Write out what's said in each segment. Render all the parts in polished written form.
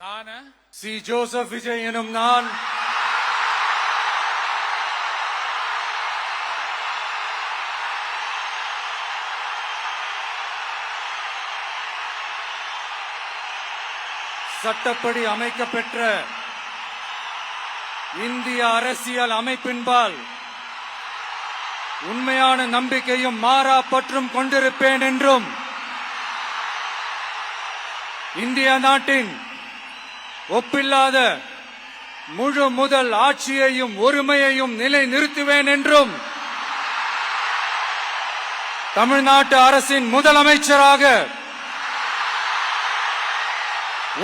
ஆன C. Joseph Vijay எனும் நான் சட்டப்படி அமைக்கப்பெற்ற இந்திய அரசியல் அமைப்பின்பால் உண்மையான நம்பிக்கையும் மாறா பற்றும் கொண்டிருப்பேன் என்றும் இந்திய நாட்டின் ஒப்பில்லாத முழு முதல் ஆட்சியையும் ஒருமையையும் நிலைநிறுத்துவேன் என்றும் தமிழ்நாட்டு அரசின் முதலமைச்சராக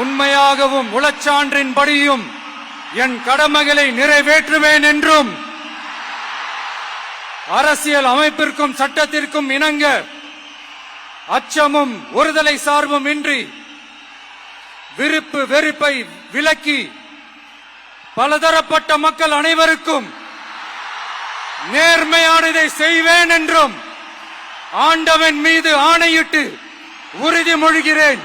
உண்மையாகவும் உளச்சான்றின்படியும் என் கடமைகளை நிறைவேற்றுவேன் என்றும் அரசியல் அமைப்பிற்கும் சட்டத்திற்கும் இணங்க அச்சமும் ஒருதலை சார்பும் இன்றி விருப்பு வெறுப்பை விலக்கி பலதரப்பட்ட மக்கள் அனைவருக்கும் நேர்மையானதை செய்வேன் என்றும் ஆண்டவன் மீது ஆணையிட்டு உறுதிமொழிகிறேன்.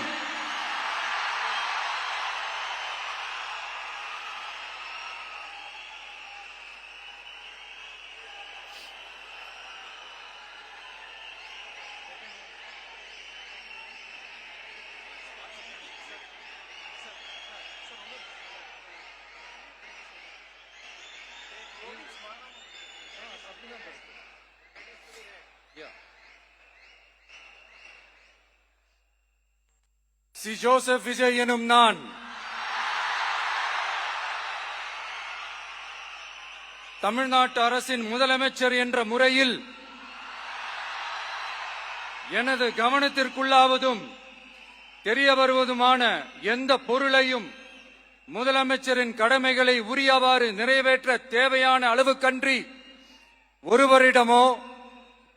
சி. ஜோசப் விஜய் எனும் நான் தமிழ்நாட்டு அரசின் முதலமைச்சர் என்ற முறையில் எனது கவனத்திற்குள்ளாவதும் தெரிய வருவதுமான எந்த பொருளையும் முதலமைச்சரின் கடமைகளை உரியவாறு நிறைவேற்ற தேவையான அளவுக்கன்றி ஒருவரிடமோ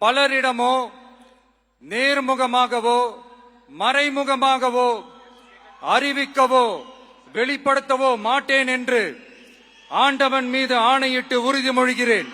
பலரிடமோ நேர்முகமாகவோ மறைமுகமாகவோ அறிவிக்கவோ வெளிப்படுத்தவோ மாட்டேன் என்று ஆண்டவன் மீது ஆணையிட்டு உறுதிமொழிகிறேன்.